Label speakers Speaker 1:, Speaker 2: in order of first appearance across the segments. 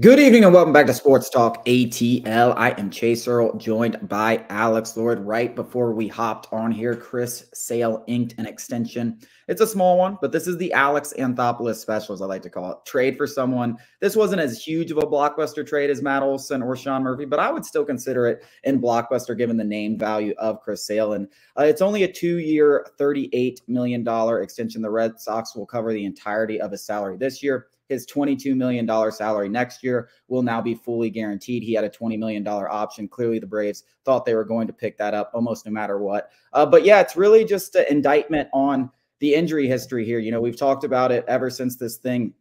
Speaker 1: Good evening and welcome back to Sports Talk ATL. I am Chase Earl, joined by Alex Lord. Right before we hopped on here, Chris Sale inked an extension. It's a small one, but this is the Alex Anthopoulos special, as I like to call it. Trade for someone. This wasn't as huge of a blockbuster trade as Matt Olson or Sean Murphy, but I would still consider it in blockbuster given the name value of Chris Sale. And it's only a 2-year, $38 million extension. The Red Sox will cover the entirety of his salary this year. His $22 million salary next year will now be fully guaranteed. He had a $20 million option. Clearly, the Braves thought they were going to pick that up almost no matter what. But yeah, it's really just an indictment on the injury history here. You know, we've talked about it ever since this thing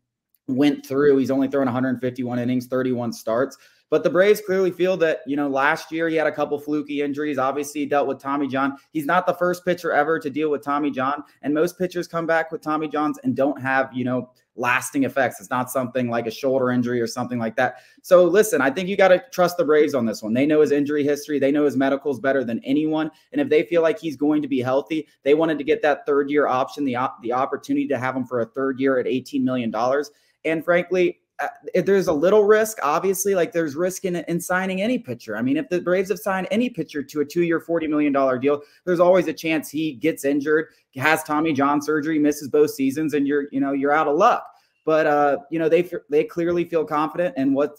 Speaker 1: went through. He's only thrown 151 innings, 31 starts. But the Braves clearly feel that, you know, last year he had a couple fluky injuries. Obviously, he dealt with Tommy John. He's not the first pitcher ever to deal with Tommy John. And most pitchers come back with Tommy Johns and don't have, you know, lasting effects. It's not something like a shoulder injury or something like that. So listen, I think you got to trust the Braves on this one. They know his injury history. They know his medicals better than anyone. And if they feel like he's going to be healthy, they wanted to get that third-year option, the opportunity to have him for a third year at $18 million. And frankly, there's a little risk, obviously, like there's risk in signing any pitcher. I mean, if the Braves have signed any pitcher to a 2-year, $40 million deal, there's always a chance he gets injured, has Tommy John surgery, misses both seasons, and you're out of luck. But they clearly feel confident in what,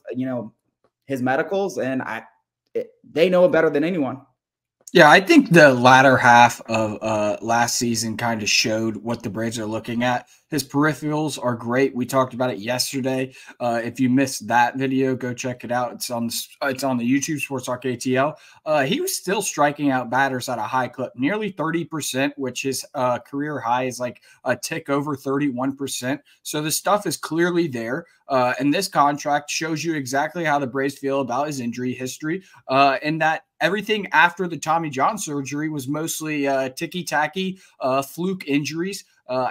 Speaker 1: his medicals, and they know it better than anyone.
Speaker 2: Yeah, I think the latter half of last season kind of showed what the Braves are looking at. His peripherals are great. We talked about it yesterday. If you missed that video, go check it out. It's on the YouTube Sports Talk ATL. He was still striking out batters at a high clip, nearly 30%, which his career high is like a tick over 31%. So the stuff is clearly there. And this contract shows you exactly how the Braves feel about his injury history, and that everything after the Tommy John surgery was mostly ticky-tacky, fluke injuries,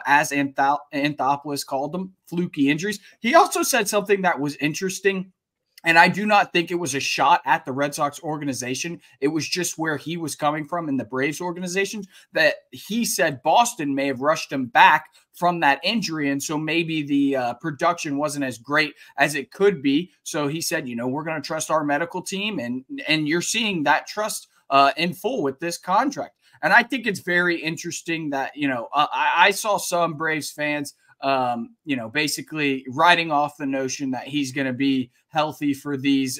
Speaker 2: as Anthopoulos called them, fluky injuries. He also said something that was interesting, and I do not think it was a shot at the Red Sox organization. It was just where he was coming from in the Braves organization, that he said Boston may have rushed him back from that injury. And so maybe the production wasn't as great as it could be. So he said, we're going to trust our medical team. And you're seeing that trust in full with this contract. And I think it's very interesting that, I saw some Braves fans basically writing off the notion that he's going to be healthy for these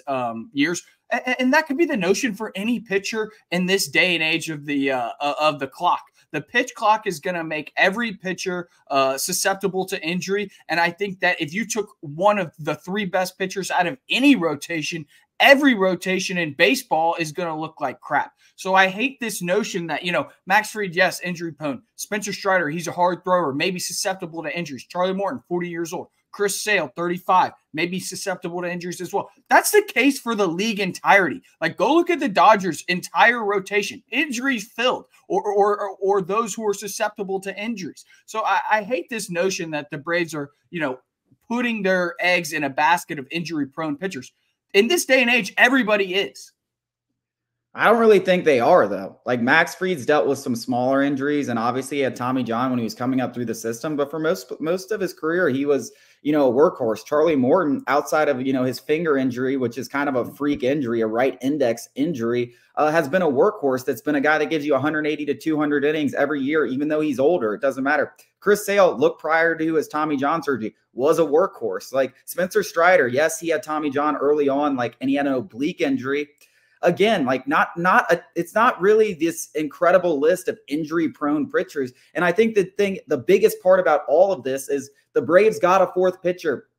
Speaker 2: years. And that could be the notion for any pitcher in this day and age of the clock. The pitch clock is going to make every pitcher susceptible to injury. And I think that if you took one of the 3 best pitchers out of any rotation, every rotation in baseball is going to look like crap. So I hate this notion that, Max Fried, yes, injury prone. Spencer Strider, he's a hard thrower, maybe susceptible to injuries. Charlie Morton, 40 years old. Chris Sale, 35, maybe susceptible to injuries as well. That's the case for the league entirety. Like, go look at the Dodgers' entire rotation, injuries filled, or those who are susceptible to injuries. So I hate this notion that the Braves are, putting their eggs in a basket of injury-prone pitchers. In this day and age, everybody is.
Speaker 1: I don't really think they are, though. Like, Max Fried's dealt with some smaller injuries, and obviously he had Tommy John when he was coming up through the system. But for most of his career, he was, a workhorse. Charlie Morton, outside of, his finger injury, which is kind of a freak injury, a right index injury, has been a workhorse. That's been a guy that gives you 180 to 200 innings every year, even though he's older. It doesn't matter. Chris Sale, look prior to his Tommy John surgery, was a workhorse. Like Spencer Strider, yes, he had Tommy John early on, and he had an oblique injury. Again, it's not really this incredible list of injury-prone pitchers. And I think the biggest part about all of this is the Braves got a 4th pitcher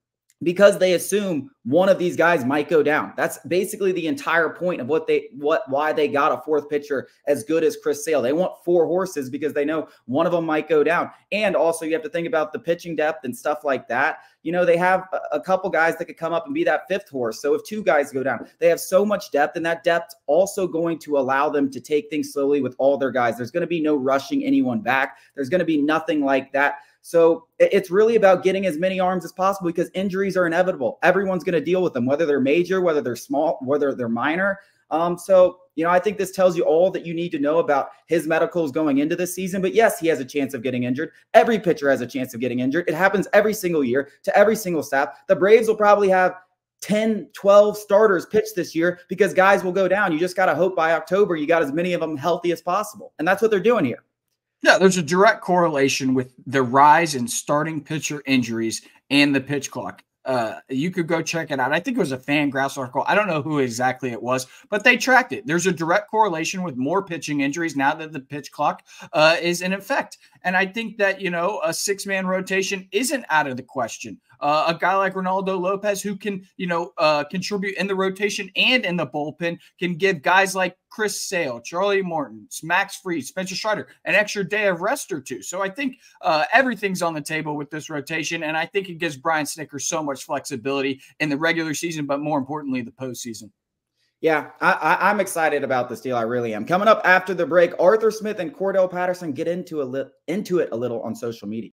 Speaker 1: because they assume one of these guys might go down. That's basically the entire point of why they got a 4th pitcher as good as Chris Sale. They want 4 horses because they know one of them might go down. And also you have to think about the pitching depth and stuff like that. They have a couple guys that could come up and be that 5th horse. So if 2 guys go down, they have so much depth, and that depth also going to allow them to take things slowly with all their guys. There's going to be no rushing anyone back. There's going to be nothing like that. So it's really about getting as many arms as possible because injuries are inevitable. Everyone's going to deal with them, whether they're major, whether they're small, whether they're minor. I think this tells you all that you need to know about his medicals going into this season. But yes, he has a chance of getting injured. Every pitcher has a chance of getting injured. It happens every single year to every single staff. The Braves will probably have 10, 12 starters pitched this year because guys will go down. You just got to hope by October you got as many of them healthy as possible. And that's what they're doing here.
Speaker 2: Yeah, there's a direct correlation with the rise in starting pitcher injuries and the pitch clock. You could go check it out. I think it was a Fangraphs article. I don't know who exactly it was, but they tracked it. There's a direct correlation with more pitching injuries now that the pitch clock is in effect. And I think that, you know, a 6-man rotation isn't out of the question. A guy like Ronaldo Lopez, who can, you know, contribute in the rotation and in the bullpen, can give guys like Chris Sale, Charlie Morton, Max Fried, Spencer Strider an extra day of rest or two. So I think everything's on the table with this rotation, and I think it gives Brian Snitker so much flexibility in the regular season, but more importantly, the postseason.
Speaker 1: Yeah, I'm excited about this deal. I really am. Coming up after the break, Arthur Smith and Cordell Patterson get into it a little on social media.